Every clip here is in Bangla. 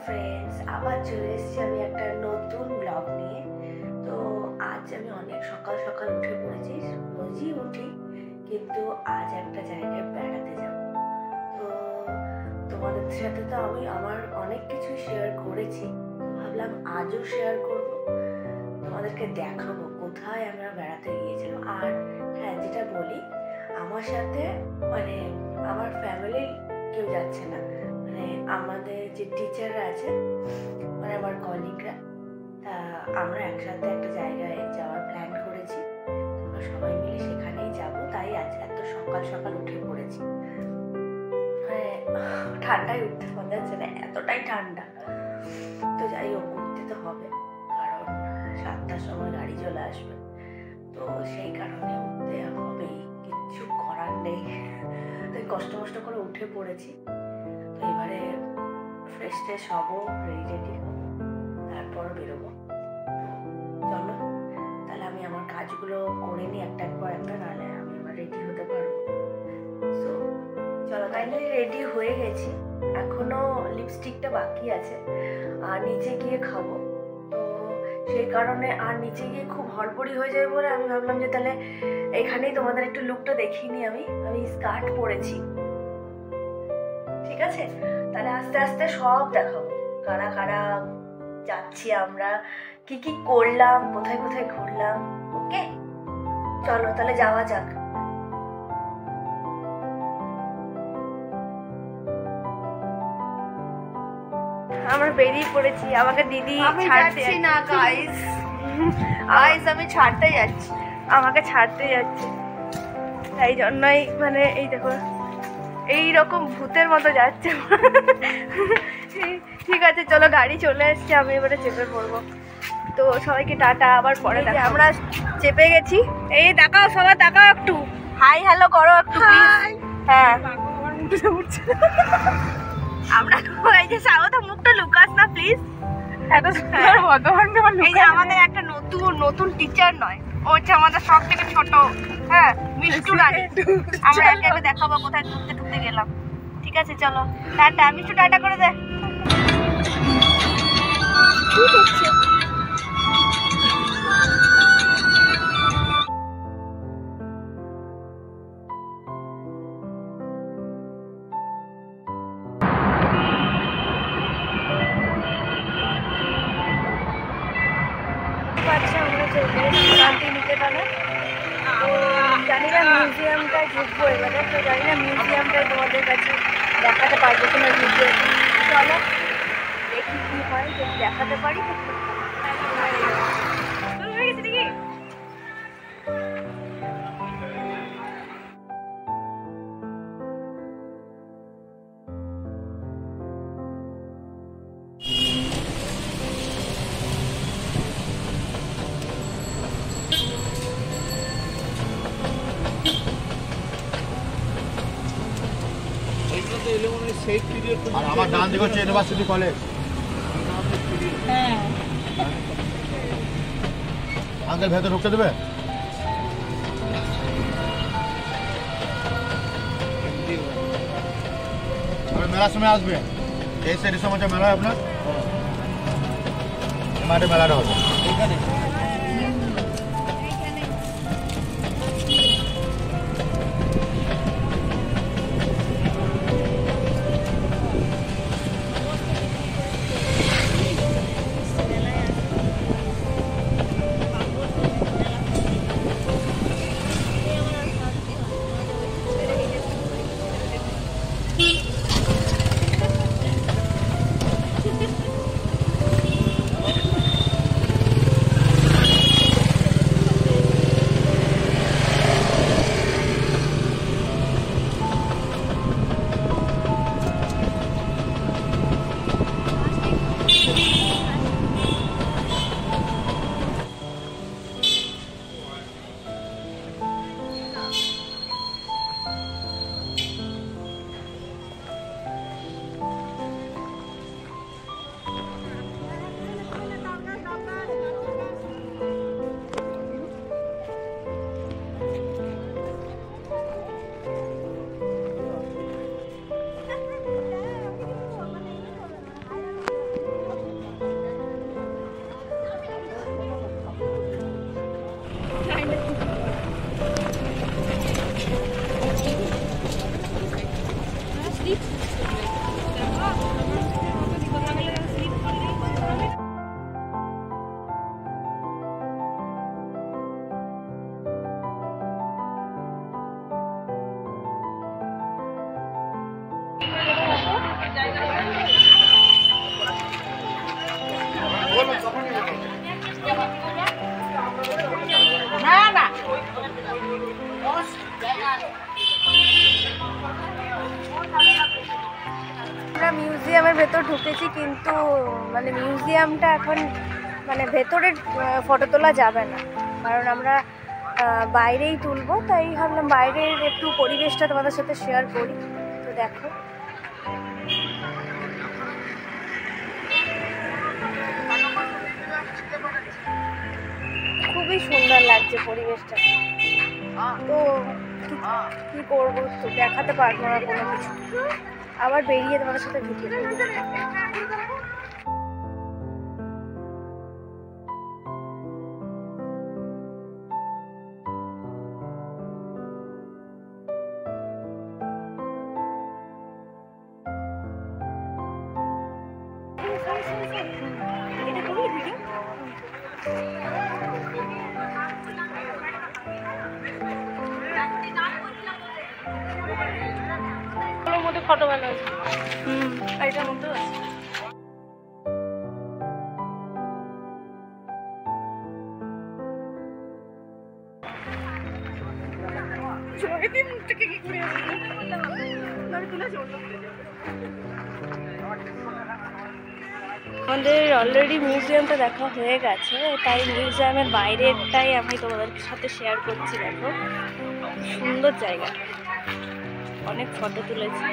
ফ্রেন্ডস, আবার চলে এসেছি আমি একটা নতুন ব্লগ নিয়ে। তো আজ আমি অনেক সকাল সকাল উঠে পড়েছি, রোজই উঠি, কিন্তু আজ একটা জায়গায় বেড়াতে যাব। তো তোমাদের সাথে তো আমি আমার অনেক কিছু শেয়ার করেছি, ভাবলাম আজও শেয়ার করব, তোমাদেরকে দেখাবো কোথায় আমরা বেড়াতে গিয়েছিলাম। আর হ্যাঁ, যেটা বলি, আমার সাথে মানে আমার ফ্যামিলির কেউ যাচ্ছে না, মানে আমাদের যে টিচাররা আছে, মানে আমার কলিগরা, তা আমরা একসাথে একটা জায়গায় যাওয়ার প্ল্যান করেছি। আমরা সবাই মিলে সেখানেই যাব, তাই আজ এত সকাল সকাল উঠে পড়েছি। মানে ঠান্ডায় উঠতে মনে হচ্ছে না, এতটাই ঠান্ডা। তো যাই হোক, উঠতে তো হবে, কারণ 7টার সময় গাড়ি চলে আসবে, তো সেই কারণে উঠতে হবেই, কিচ্ছু করার নেই। তাই কষ্ট করে উঠে পড়েছি। তো এবারে ফ্রেশ ট্রেশ হবো, রেডি হবো, তারপর বেরোবো। তো চলো তাহলে আমি আমার কাজগুলো করে নিই একটার পর একটা, নাহলে আমি এবার রেডি হতে পারবো। সো চলো, ফাইনালি রেডি হয়ে গেছি, এখনো লিপস্টিকটা বাকি আছে, আর নিচে গিয়ে খাবো। তো সেই কারণে আর নিচে গিয়ে খুব হড়বড়ি হয়ে যাবে বলে আমি ভাবলাম যে তাহলে এখানেই তোমাদের একটু লুকটা দেখিয়ে নিই। আমি স্কার্ট পরেছি, ঠিক আছে? তাহলে আস্তে আস্তে সব দেখাবো, কারা কারা যাচ্ছি আমরা, কি কি করলাম, কোথায় কোথায় ঘুরলাম। ওকে, চলো তাহলে যাওয়া যাক। আমরা বেরিয়ে পড়েছি, আমাকে দিদি ছাড়ছে না। গাইস আমি ছাড়তে যাচ্ছি, আমাকে ছাড়তে যাচ্ছি, তাই জন্যই মানে এই দেখো এইরকম ভূতের মতো যাচ্ছে। ঠিক আছে, চলো গাড়ি চলে এসছে, আমি এবারে চেপে পড়বো। তো সবাইকে টাটা, আবার পরে দেখা। আমরা চেপে গেছি, এই দেখাও, সবাই দেখাও, একটু হাই হ্যালো করো একটু প্লিজ। হ্যাঁ, আমরা এই যে স্বাগত, মুখটা লুকাস না প্লিজ। এই যে আমাদের একটা নতুন টিচার নয়, ও হচ্ছে আমাদের সব থেকে ছোট, হ্যাঁ, মিষ্টু রানী। আমরা একে দেখাবো কোথায় ঘুরতে গেলাম। ঠিক আছে, চলো টাটা। মিষ্টু টাটা করে দে। জানি না মিউজিয়ামটায় ঢুকবো এবারে, তো জানি না মিউজিয়ামটায় তোমাদের কাছে দেখাতে পারবো কিনা ভিডিও। চলো দেখি কি হয়, যদি দেখাতে পারি। আর আমার ডান দিকে হচ্ছে ইউনিভার্সিটি কলেজ। হ্যাঁ, আঙ্কেল ভেতরে ঢুকতে দেবে? মেলার সময় আসবে, এই সেটের সময় মেলা হয় আপনার, মাঠে মেলাটা হবে। মিউজিয়ামের ভেতর ঢুকেছি, কিন্তু মানে মিউজিয়ামটা এখন মানে ভেতরের ফটো তোলা যাবে না, কারণ আমরা বাইরেই তুলবো। তাই ভাবলাম বাইরের একটু পরিবেশটা তোমাদের সাথে শেয়ার করি। তো দেখো খুবই সুন্দর লাগছে পরিবেশটা। তো কি করবো, তো দেখাতে পারবো না কোনো কিছু, আবার বেরিয়ে তোমাদের সাথে ভিডিও মধ্যে ফটো বানা আছে। এটার মধ্যে আছে। আমাদের অলরেডি মিউজিয়ামটা দেখা হয়ে গেছে, তাই মিউজিয়ামের বাইরেরটাই আমি তোমাদের সাথে শেয়ার করছি। দেখো সুন্দর জায়গা, অনেক ফটো তুলেছি।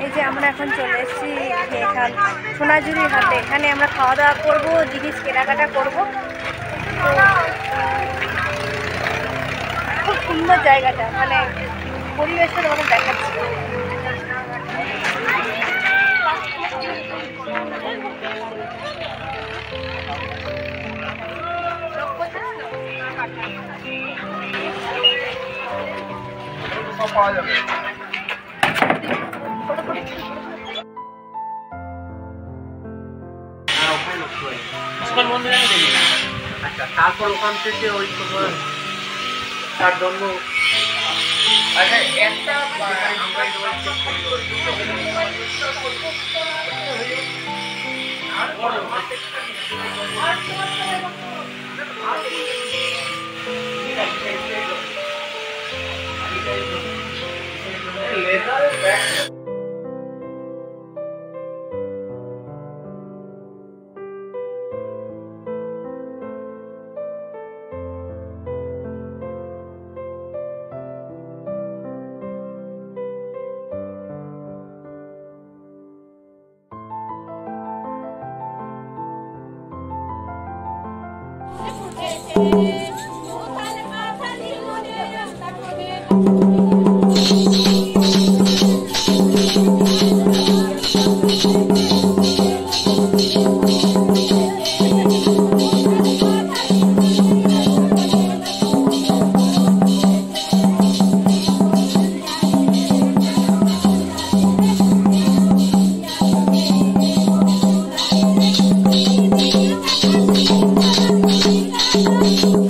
এই যে আমরা এখন চলে এসেছি এখান সোনাঝুরির হাটে। এখানে আমরা খাওয়া দাওয়া করবো, জিনিস কেনাকাটা করবো। খুব সুন্দর জায়গাটা, মানে পরিবেশটা তোমাদের দেখাচ্ছি। পাওয়া যাবে। আচ্ছা, তারপর ওখান থেকে ওই তোমার তার জন্য একটা Thank you.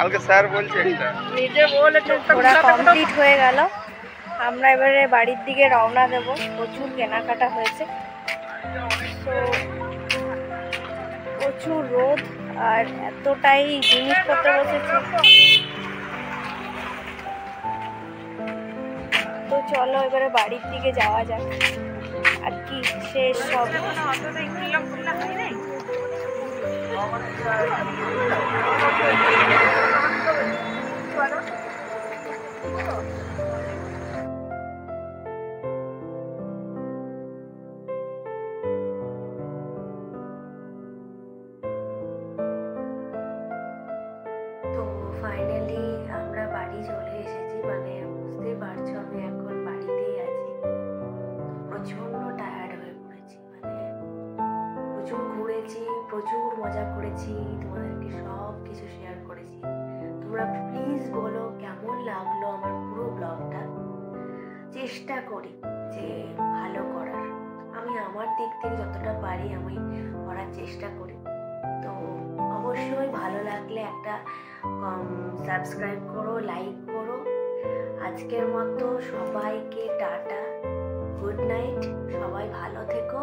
কালকে স্যার বলছে ঘোরা কমপ্লিট হয়ে গেল। আমরা এবারে বাড়ির দিকে রওনা দেব। প্রচুর কেনাকাটা হয়েছে, তো প্রচুর রোদ আর এতটাই জিনিসপত্র বসেছে। তো চলো এবারে বাড়ির দিকে যাওয়া যাক। আর কি শেষ সব তো ফাইনালি আমরা বাড়ি চলে এসেছি। মানে বুঝতেই পারছো আমি এখন বাড়িতেই আছি। প্রচন্ড টায়ার্ড হয়ে পড়েছি, মানে প্রচুর ঘুরেছি, প্রচুর মজা করেছি, তোমাদেরকে সব কিছু শেয়ার করেছি। তোমরা প্লিজ বলো কেমন লাগলো আমার পুরো ব্লগটা। চেষ্টা করি যে ভালো করার, আমি আমার দিক থেকে যতটা পারি আমি করার চেষ্টা করি। তো অবশ্যই ভালো লাগলে একটা সাবস্ক্রাইব করো, লাইক করো। আজকের মতো সবাইকে টাটা, গুড নাইট, সবাই ভালো থেকো।